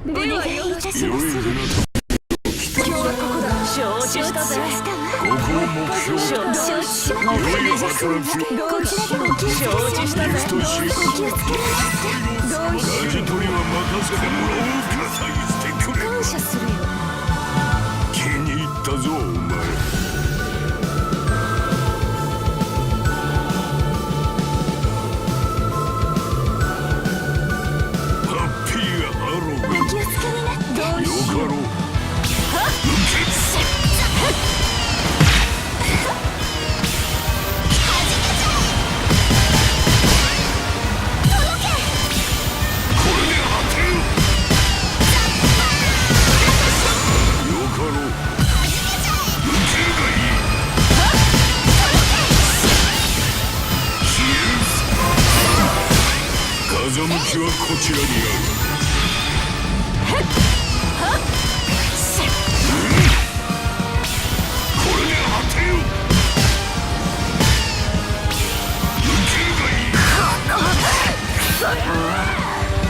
ではよろしく。今日はここだ。承知したぜ。ここを目標と承知したぜ。リフトし舵取りは任せてもらおう。加勢してくれ。感謝するよ。気に入ったぞお前。ハッピーハロウィン。気をつけになって。どうよしよう。かろう。風向きはこちらにある。これで果てよ。受けるがいい。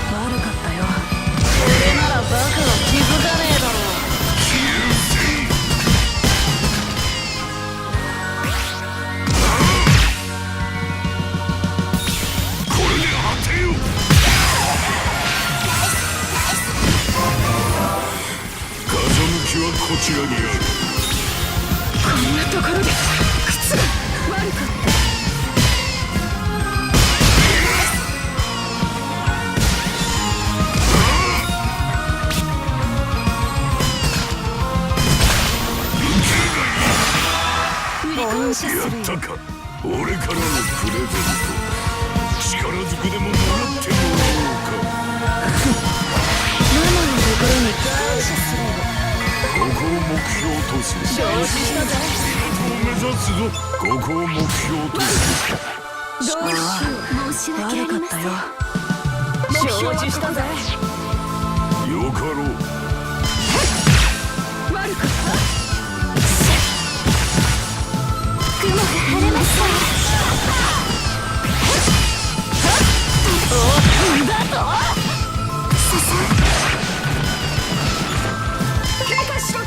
悪かったよ。俺ならバカは気づかねえだろう。消えるぜ。これで果てよ。風向きはこちらにある。こんなところで靴が悪かった。感謝するよ。やったか。俺からのプレゼント。力ずくでももらってもらおうか。ママのところに感謝するよ。ここを目標とする。承知したぜ。目指すぞ。ここを目標とする。どうしよう。申し訳ありません。悪かったよ。承知したぜ。よかろう。悪かった。雲が晴れました。おっだとささ警戒しろ。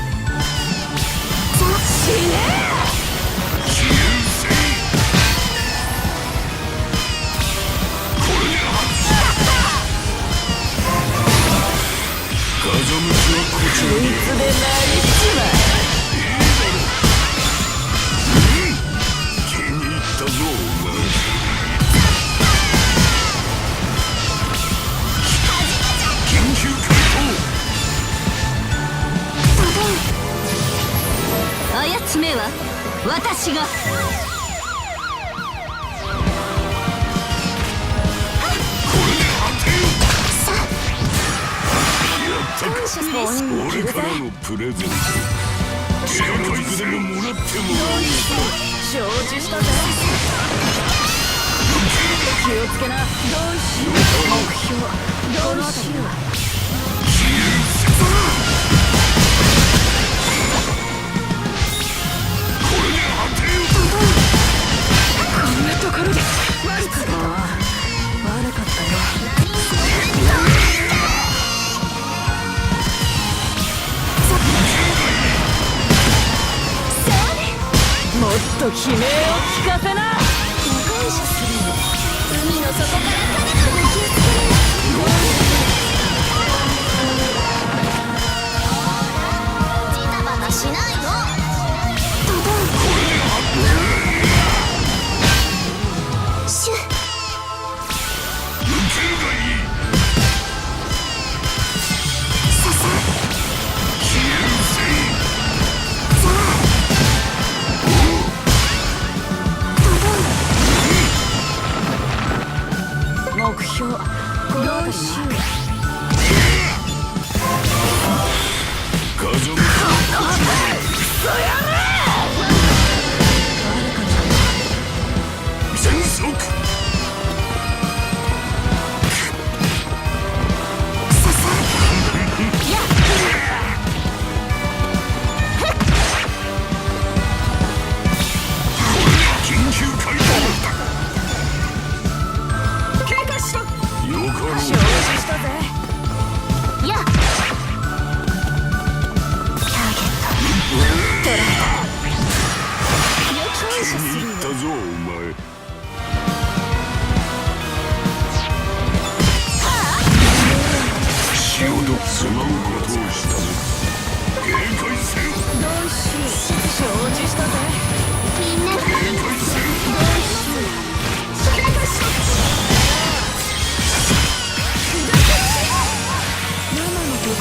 死ね自由せい。これで風向きはこちらにある。こいつでなりっちまえ。気に入ったぞお前。緊急回操めは私が。これで果てよ。やったか。俺からのプレゼント。力ずくでももらってもらおうか。承知したぜ。気をつけな。どうしよう。目標どのあたりだ。こんなところで悪かった。悪かったよ。もっと悲鳴を聞かせな。感謝するよ。海の底から彼方に気をつける。ジタバタしないの。シュッ。受けるがいい。ささ消えるぜ。さあ。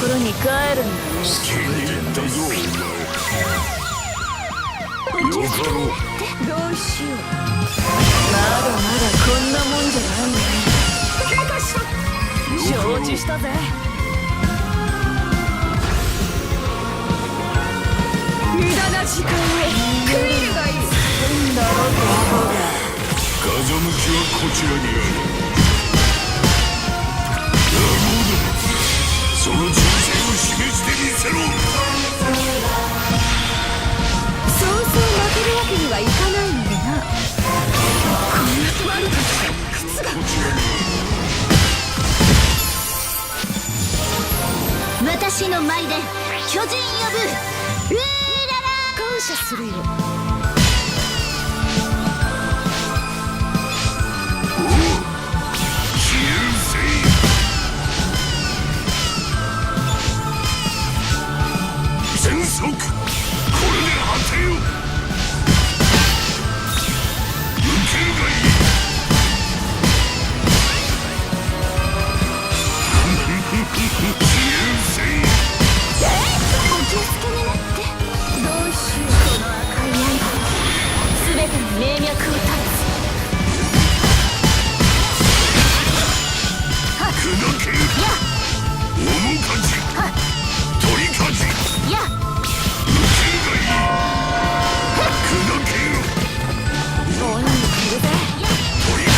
ころに帰るんだね。気に入ったぞお前。よかろう。どうしよう。まだまだこんなもんじゃないね。警戒しろ。承知したぜ。無駄な時間を食えればいい。んだろうバカが。風向きはこちらにある。なるほど。その人生を示してみせろ。そうそう負けるわけにはいかないのでな。こんなとあるか靴が。こちらに私の舞で巨人呼ぶうーらら。感謝するよ。全速これで果てよ。受けるがいい。お気をつけになって。どうしよう。この赤い刃全ての名脈を断つ。砕ける。面かじ鳥かじや受けるがいい。砕ける。鬼に来るぜ。鳥や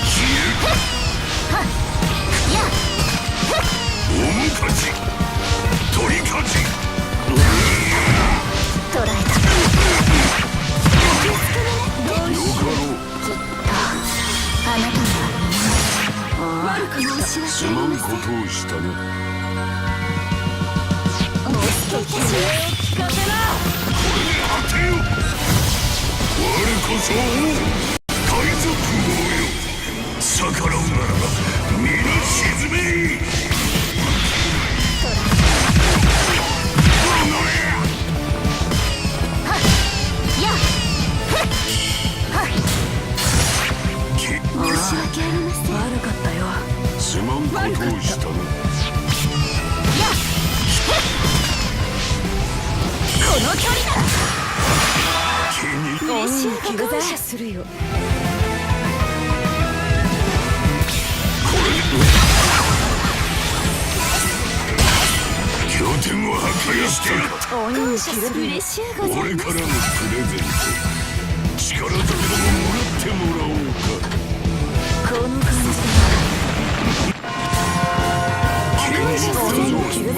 消える。や面かじ鳥かじ捕らえた。どうしよう。よかろう。あなたは悪く申しすまんことをしたな。もっと悲鳴を聞かせな。これで果てよ。我こそ王海賊王よ。逆らうならば皆沈め。やき申し訳ありません。悪かったよ。すまんことをしたな。やこの距離なら気に鬼に感謝するよ。拠点を破壊してやった。鬼に切る。嬉しゅうござい俺ます。からのプレゼント。力ずくでももらってもらおうか。この感じだ。気に入ったぞ鬼に切るぜ。